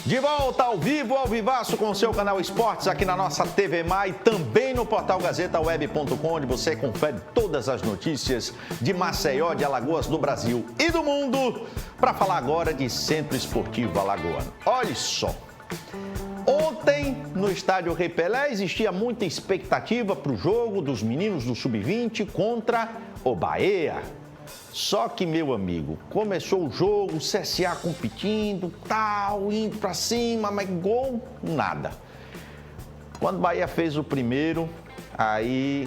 De volta ao vivo, ao vivaço com o seu canal Esportes aqui na nossa TV Mai, também no portal GazetaWeb.com, onde você confere todas as notícias de Maceió, de Alagoas, do Brasil e do mundo, para falar agora de Centro Esportivo Alagoano. Olha só, ontem no estádio Rei Pelé existia muita expectativa para o jogo dos meninos do Sub-20 contra o Bahia. Só que, meu amigo, começou o jogo, o CSA competindo, tal, indo pra cima, mas gol, nada. Quando o Bahia fez o primeiro, aí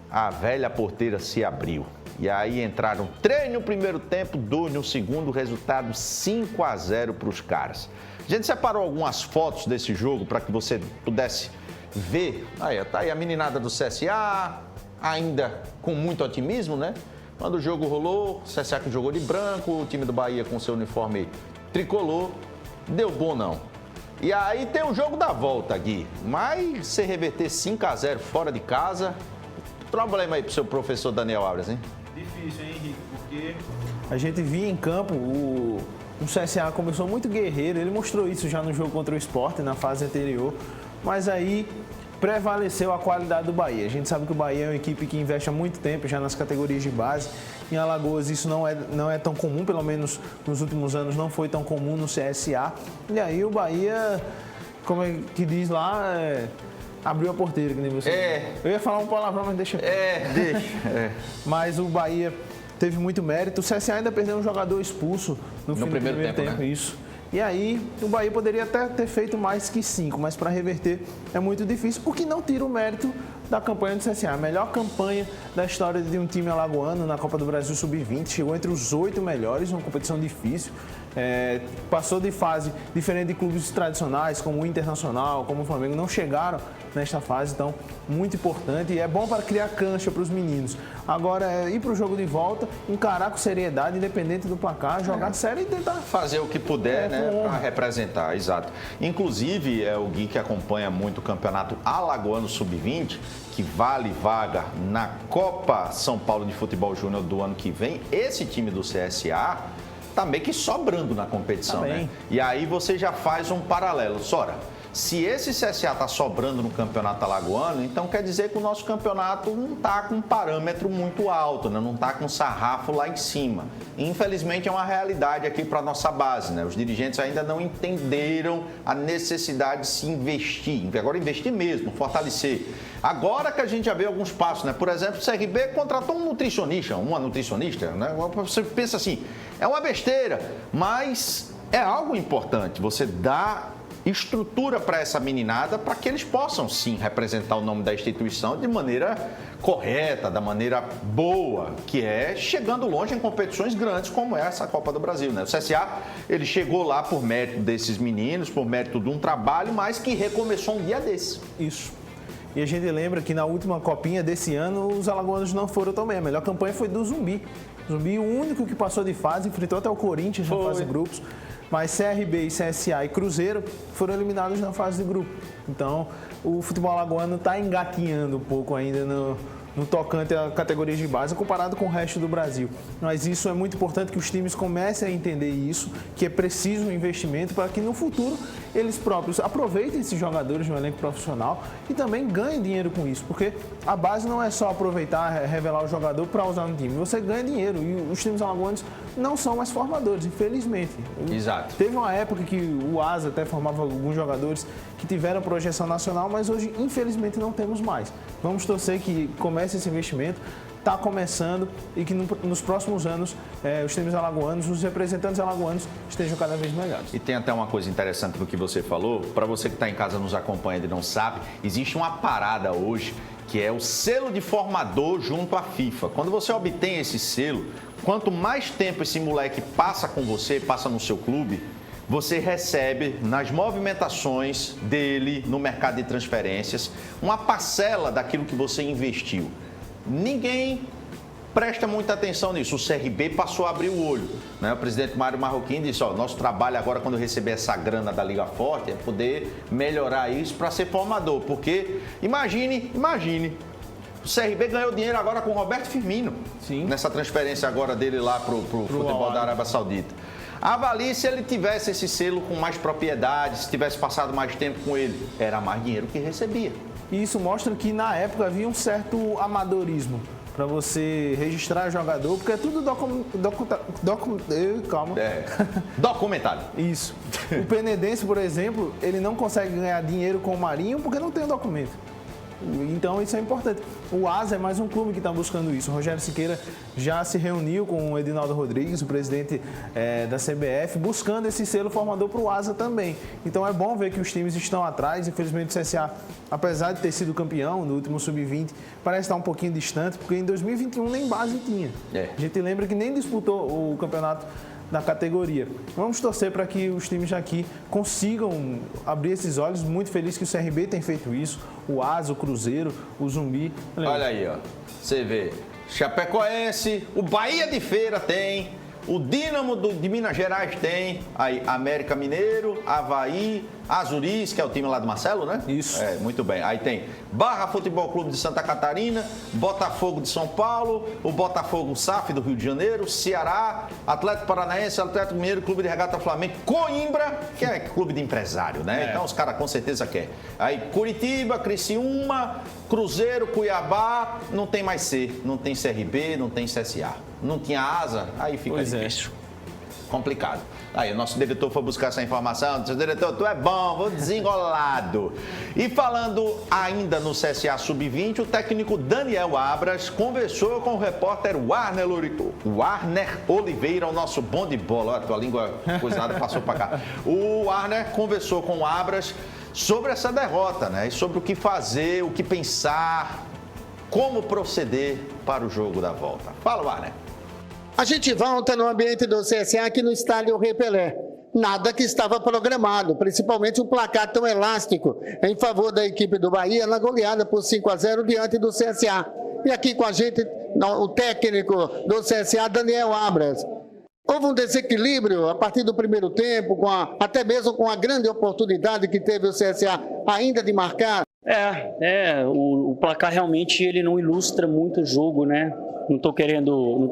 a velha porteira se abriu. E aí entraram 3 no primeiro tempo, 2 no segundo, resultado 5-0 para os caras. A gente separou algumas fotos desse jogo para que você pudesse ver. Aí, tá aí a meninada do CSA, ainda com muito otimismo, né? Quando o jogo rolou, o CSA que jogou de branco, o time do Bahia com seu uniforme tricolor, deu bom não. E aí tem o jogo da volta, Gui, mas se reverter 5-0 fora de casa, problema aí pro seu professor Daniel Alves, hein? Difícil, hein, Henrique, porque a gente via em campo, o CSA começou muito guerreiro, ele mostrou isso já no jogo contra o Sport, na fase anterior, mas aí prevaleceu a qualidade do Bahia. A gente sabe que o Bahia é uma equipe que investe há muito tempo já nas categorias de base. Em Alagoas isso não é tão comum, pelo menos nos últimos anos não foi tão comum no CSA. E aí o Bahia, como é que diz lá, abriu a porteira, que nem você. Eu ia falar um palavrão, mas deixa. Deixa. Mas o Bahia teve muito mérito. O CSA ainda perdeu um jogador expulso no fim do primeiro tempo, né? Isso. E aí, o Bahia poderia até ter feito mais que 5, mas para reverter é muito difícil, o que não tira o mérito da campanha do CSA. A melhor campanha da história de um time alagoano na Copa do Brasil Sub-20, chegou entre os 8 melhores, uma competição difícil. Passou de fase diferente de clubes tradicionais, como o Internacional, como o Flamengo, não chegaram nesta fase, então muito importante e é bom para criar cancha para os meninos. Agora, ir para o jogo de volta, encarar com seriedade, independente do placar, jogar sério e tentar fazer o que puder, né, para representar, exato. Inclusive, o Gui que acompanha muito o campeonato alagoano Sub-20, que vale vaga na Copa São Paulo de Futebol Júnior do ano que vem, esse time do CSA tá meio que sobrando na competição, né? E aí você já faz um paralelo. Sora, se esse CSA tá sobrando no campeonato alagoano, então quer dizer que o nosso campeonato não tá com um parâmetro muito alto, né? Não tá com sarrafo lá em cima. Infelizmente é uma realidade aqui para nossa base, né? Os dirigentes ainda não entenderam a necessidade de se investir. Agora investir mesmo, fortalecer. Agora que a gente já vê alguns passos, né? Por exemplo, o CRB contratou uma nutricionista, né? Você pensa assim, é uma besteira, mas é algo importante. Você dá estrutura para essa meninada para que eles possam sim representar o nome da instituição de maneira correta, da maneira boa, que é chegando longe em competições grandes como essa Copa do Brasil, né? O CSA, ele chegou lá por mérito desses meninos, por mérito de um trabalho, mas que recomeçou um dia desse. Isso. E a gente lembra que na última copinha desse ano, os alagoanos não foram tão bem. A melhor campanha foi do Zumbi. Zumbi, o único que passou de fase, enfrentou até o Corinthians na fase de grupos. Mas CRB, CSA e Cruzeiro foram eliminados na fase de grupo. Então, o futebol alagoano está engatinhando um pouco ainda no tocante a categorias de base comparado com o resto do Brasil. Mas isso é muito importante que os times comecem a entender isso, que é preciso um investimento para que no futuro eles próprios aproveitem esses jogadores no elenco profissional e também ganhem dinheiro com isso, porque a base não é só aproveitar, revelar o jogador para usar no time, você ganha dinheiro e os times alagoanos não são mais formadores, infelizmente. Exato. Teve uma época que o ASA até formava alguns jogadores que tiveram projeção nacional, mas hoje, infelizmente, não temos mais. Vamos torcer que comece esse investimento, está começando e que nos próximos anos os times alagoanos, os representantes alagoanos estejam cada vez melhores. E tem até uma coisa interessante do que você falou, para você que está em casa nos acompanhando e não sabe, existe uma parada hoje que é o selo de formador junto à FIFA. Quando você obtém esse selo, quanto mais tempo esse moleque passa com você, passa no seu clube, você recebe nas movimentações dele no mercado de transferências uma parcela daquilo que você investiu. Ninguém presta muita atenção nisso. O CRB passou a abrir o olho, né? O presidente Mário Marroquim disse, nosso trabalho agora quando eu receber essa grana da Liga Forte é poder melhorar isso para ser formador, porque imagine, o CRB ganhou dinheiro agora com o Roberto Firmino. Sim. Nessa transferência agora dele lá pro futebol da Arábia Saudita. Avalie se ele tivesse esse selo com mais propriedade, se tivesse passado mais tempo com ele. Era mais dinheiro que recebia. E isso mostra que na época havia um certo amadorismo para você registrar jogador, porque é tudo documentado. Isso. O Penedense, por exemplo, ele não consegue ganhar dinheiro com o Marinho porque não tem o documento. Então isso é importante. O Asa é mais um clube que está buscando isso. O Rogério Siqueira já se reuniu com o Edinaldo Rodrigues, o presidente da CBF, buscando esse selo formador para o Asa também. Então é bom ver que os times estão atrás. Infelizmente o CSA, apesar de ter sido campeão no último Sub-20, parece estar um pouquinho distante, porque em 2021 nem base tinha. A gente lembra que nem disputou o campeonato na categoria. Vamos torcer para que os times aqui consigam abrir esses olhos. Muito feliz que o CRB tem feito isso, o Asa, o Cruzeiro, o Zumbi. Olha aí, ó. Você vê, Chapecoense, o Bahia de Feira tem, o Dínamo de Minas Gerais tem, aí América Mineiro, Avaí, Azuris, que é o time lá do Marcelo, né? Isso. Muito bem. Aí tem Barra Futebol Clube de Santa Catarina, Botafogo de São Paulo, o Botafogo SAF do Rio de Janeiro, Ceará, Atlético Paranaense, Atlético Mineiro, Clube de Regata Flamengo, Coimbra, que é clube de empresário, né? Então os caras com certeza querem. Aí Curitiba, Criciúma, Cruzeiro, Cuiabá, não tem mais C, não tem CRB, não tem CSA. Não tinha Asa, aí fica difícil. Complicado. Aí o nosso diretor foi buscar essa informação, disse: diretor, tu é bom, vou desenrolado. E falando ainda no CSA Sub-20, o técnico Daniel Abras conversou com o repórter Warner Oliveira, o nosso bom de bola. Olha, tua língua coisada passou para cá. O Warner conversou com o Abras sobre essa derrota, né? E sobre o que fazer, o que pensar, como proceder para o jogo da volta. Fala, Warner. A gente volta no ambiente do CSA aqui no estádio Rei Pelé. Nada que estava programado, principalmente um placar tão elástico em favor da equipe do Bahia na goleada por 5-0 diante do CSA. E aqui com a gente o técnico do CSA, Daniel Abras. Houve um desequilíbrio a partir do primeiro tempo, até mesmo com a grande oportunidade que teve o CSA ainda de marcar. O placar realmente ele não ilustra muito o jogo, né? Não estou querendo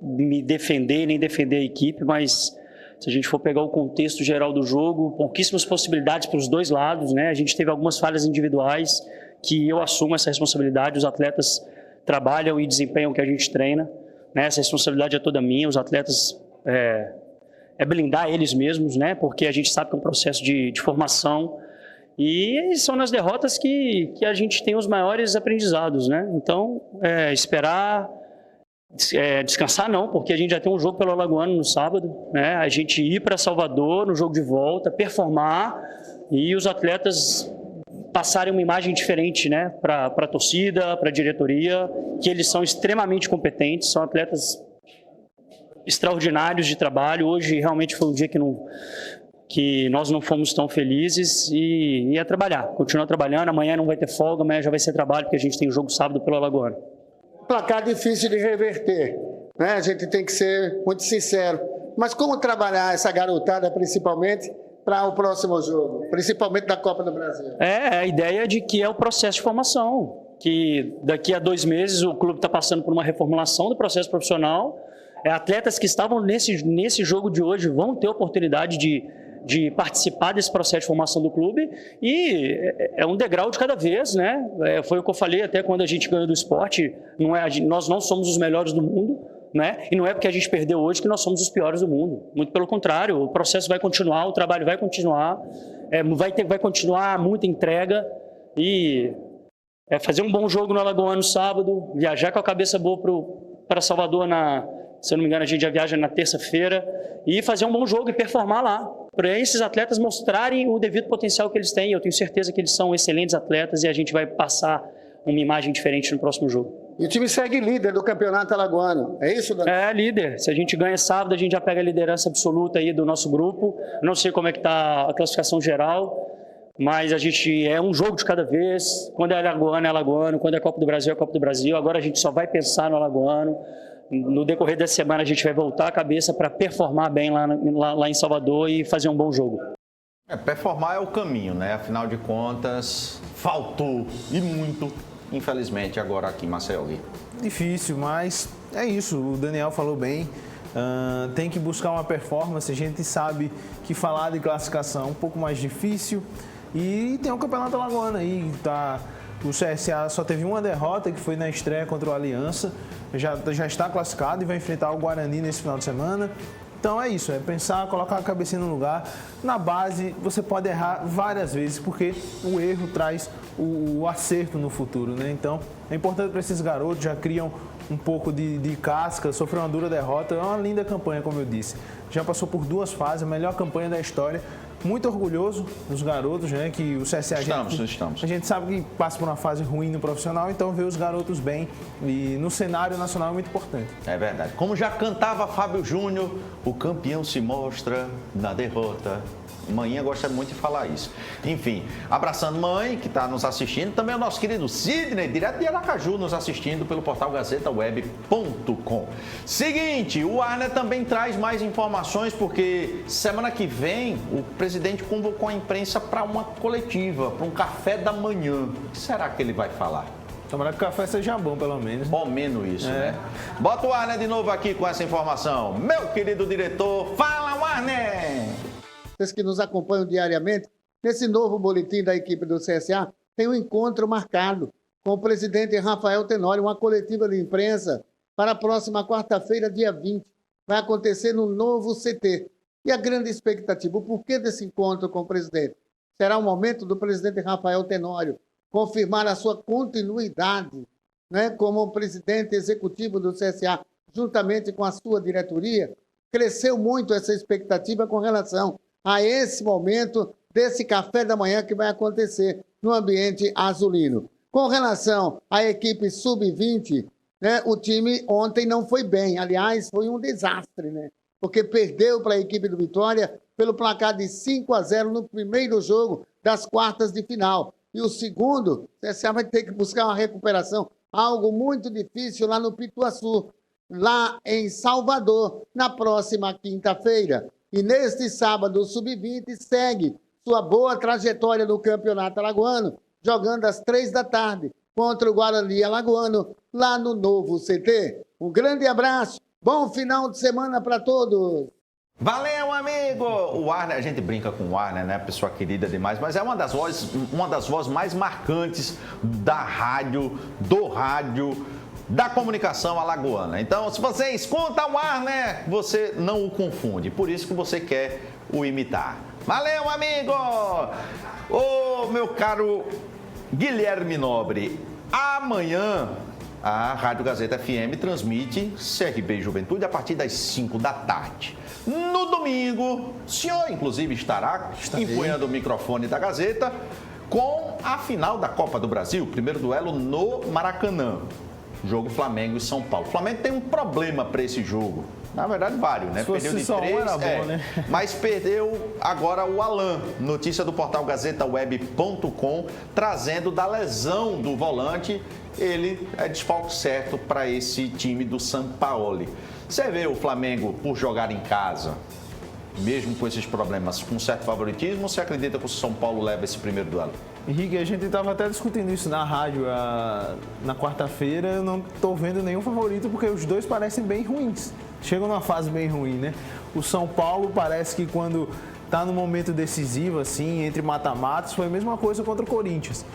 me defender nem defender a equipe, mas se a gente for pegar o contexto geral do jogo, pouquíssimas possibilidades para os dois lados, né? A gente teve algumas falhas individuais que eu assumo essa responsabilidade. Os atletas trabalham e desempenham o que a gente treina, né? Essa responsabilidade é toda minha. Os atletas é blindar eles mesmos, né? Porque a gente sabe que é um processo de formação. E são nas derrotas que a gente tem os maiores aprendizados, né? Então, esperar, descansar não, porque a gente já tem um jogo pelo Alagoano no sábado, né? A gente ir para Salvador no jogo de volta, performar e os atletas passarem uma imagem diferente, né? Para a torcida, para a diretoria, que eles são extremamente competentes, são atletas extraordinários de trabalho. Hoje realmente foi um dia que nós não fomos tão felizes e ia trabalhar, continuar trabalhando. Amanhã não vai ter folga, amanhã já vai ser trabalho, porque a gente tem o jogo sábado pelo Alagoano. Placar difícil de reverter, né? A gente tem que ser muito sincero. Mas como trabalhar essa garotada, principalmente, para o próximo jogo, principalmente da Copa do Brasil? A ideia de que é o processo de formação, que daqui a 2 meses o clube está passando por uma reformulação do processo profissional. Atletas que estavam nesse jogo de hoje vão ter oportunidade de participar desse processo de formação do clube e é um degrau de cada vez, né? Foi o que eu falei até quando a gente ganhou do Sport, nós não somos os melhores do mundo, né? E não é porque a gente perdeu hoje que nós somos os piores do mundo, muito pelo contrário, o processo vai continuar, o trabalho vai continuar, vai continuar muita entrega e fazer um bom jogo no Alagoano sábado, viajar com a cabeça boa para Salvador se eu não me engano, a gente já viaja na terça-feira e fazer um bom jogo e performar lá, para esses atletas mostrarem o devido potencial que eles têm. Eu tenho certeza que eles são excelentes atletas e a gente vai passar uma imagem diferente no próximo jogo. E o time segue líder do campeonato alagoano, é isso, Daniel? Líder. Se a gente ganha sábado, a gente já pega a liderança absoluta aí do nosso grupo. Não sei como é que está a classificação geral, mas a gente é um jogo de cada vez. Quando é Alagoano, é Alagoano. Quando é Copa do Brasil, é Copa do Brasil. Agora a gente só vai pensar no Alagoano. No decorrer dessa semana a gente vai voltar a cabeça para performar bem lá em Salvador e fazer um bom jogo. Performar é o caminho, né? Afinal de contas, faltou e muito, infelizmente, agora aqui em Maceió. Difícil, mas é isso. O Daniel falou bem. tem que buscar uma performance. A gente sabe que falar de classificação é um pouco mais difícil. E tem o Campeonato Alagoano aí, tá? O CSA só teve uma derrota, que foi na estreia contra o Aliança. Já está classificado e vai enfrentar o Guarani nesse final de semana. Então é isso, é pensar, colocar a cabecinha no lugar. Na base, você pode errar várias vezes, porque o erro traz o acerto no futuro, né? Então, é importante para esses garotos, já criam um pouco de casca, sofreu uma dura derrota. É uma linda campanha, como eu disse. Já passou por 2 fases, a melhor campanha da história. Muito orgulhoso dos garotos, né? Que o CSA Estamos. A gente sabe que passa por uma fase ruim no profissional, então ver os garotos bem e no cenário nacional é muito importante. É verdade. Como já cantava Fábio Júnior, o campeão se mostra na derrota. Manhã gosta muito de falar isso. Enfim, abraçando mãe que está nos assistindo, também o nosso querido Sidney, direto de Aracaju, nos assistindo pelo portal gazetaweb.com. Seguinte, o Arner também traz mais informações, porque semana que vem o presidente convocou a imprensa para uma coletiva, para um café da manhã. O que será que ele vai falar? Tomara que o café seja bom, pelo menos. Bom, menos isso, né? Bota o Arner de novo aqui com essa informação. Meu querido diretor, fala, Arner! Vocês que nos acompanham diariamente, nesse novo boletim da equipe do CSA, tem um encontro marcado com o presidente Rafael Tenório, uma coletiva de imprensa para a próxima quarta-feira, dia 20. Vai acontecer no novo CT. E a grande expectativa, o porquê desse encontro com o presidente? Será o momento do presidente Rafael Tenório confirmar a sua continuidade, né, como presidente executivo do CSA, juntamente com a sua diretoria. Cresceu muito essa expectativa com relação a esse momento desse café da manhã que vai acontecer no ambiente azulino. Com relação à equipe sub-20, né, o time ontem não foi bem. Aliás, foi um desastre, né? Porque perdeu para a equipe do Vitória pelo placar de 5-0 no primeiro jogo das quartas de final. E o segundo, o CSA vai ter que buscar uma recuperação, algo muito difícil lá no Pituaçu, lá em Salvador, na próxima quinta-feira. E neste sábado, o Sub-20 segue sua boa trajetória no Campeonato Alagoano, jogando às 3h contra o Guarani Alagoano, lá no novo CT. Um grande abraço, bom final de semana para todos! Valeu, amigo! O Arner, a gente brinca com o Arner, né? Pessoa querida demais, mas é uma das vozes mais marcantes da rádio, da comunicação alagoana. Então, se você escuta o Arner, você não o confunde. Por isso que você quer o imitar. Valeu, amigo! Ô, meu caro Guilherme Nobre, amanhã a Rádio Gazeta FM transmite CRB Juventude a partir das 5h. No domingo, o senhor, inclusive, estará empunhando o microfone da Gazeta com a final da Copa do Brasil, primeiro duelo no Maracanã. Jogo Flamengo e São Paulo. O Flamengo tem um problema para esse jogo. Na verdade, vários, né? Se fosse perdeu de só 3, um, era bom, né? Mas perdeu agora o Alan. Notícia do portal gazetaweb.com, trazendo da lesão do volante. Ele é desfalque certo para esse time do Sampaoli. Você vê o Flamengo, por jogar em casa, mesmo com esses problemas, com certo favoritismo, ou você acredita que o São Paulo leva esse primeiro duelo? Henrique, a gente estava até discutindo isso na rádio na quarta-feira. Eu não estou vendo nenhum favorito, porque os dois parecem bem ruins. Chegam numa fase bem ruim, né? O São Paulo parece que quando está no momento decisivo, assim, entre mata-matas, foi a mesma coisa contra o Corinthians.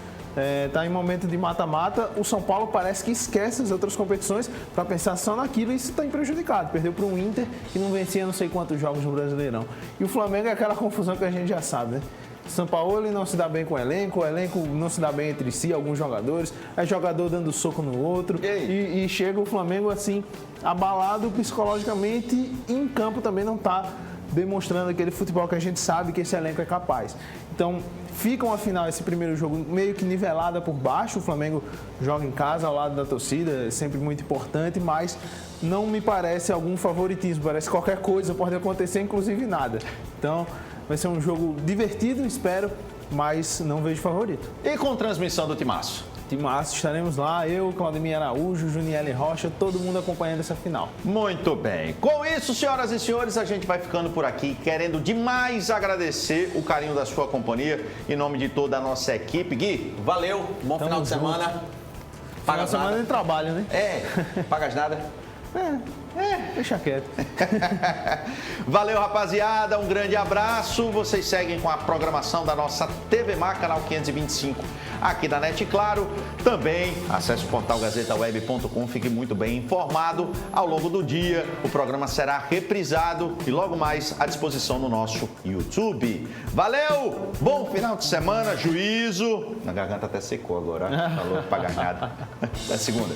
Está em momento de mata-mata, o São Paulo parece que esquece as outras competições para pensar só naquilo e isso está prejudicado. Perdeu para um Inter que não vencia não sei quantos jogos no Brasileirão. E o Flamengo é aquela confusão que a gente já sabe, né? São Paulo não se dá bem com o elenco não se dá bem entre si, alguns jogadores, é jogador dando soco no outro e chega o Flamengo assim, abalado psicologicamente e em campo também não está demonstrando aquele futebol que a gente sabe que esse elenco é capaz. Então, fica uma final, esse primeiro jogo, meio que nivelada por baixo. O Flamengo joga em casa, ao lado da torcida, é sempre muito importante, mas não me parece algum favoritismo. Parece que qualquer coisa pode acontecer, inclusive nada. Então, vai ser um jogo divertido, espero, mas não vejo favorito. E com transmissão do Timaço? Timaço, estaremos lá, eu, Claudemir Araújo, Juniele Rocha, todo mundo acompanhando essa final. Muito bem. Com isso, senhoras e senhores, a gente vai ficando por aqui, querendo demais agradecer o carinho da sua companhia, em nome de toda a nossa equipe. Gui, valeu, bom final de semana. Pagas nada. Semana de trabalho, né? Pagas nada? Deixa quieto. Valeu, rapaziada. Um grande abraço. Vocês seguem com a programação da nossa TV Mar, canal 525, aqui na NET Claro. Também acesse o portal gazetaweb.com. Fique muito bem informado ao longo do dia. O programa será reprisado e logo mais à disposição no nosso YouTube. Valeu! Bom final de semana. Juízo. A garganta até secou agora. Falou pra garganta. Até segunda.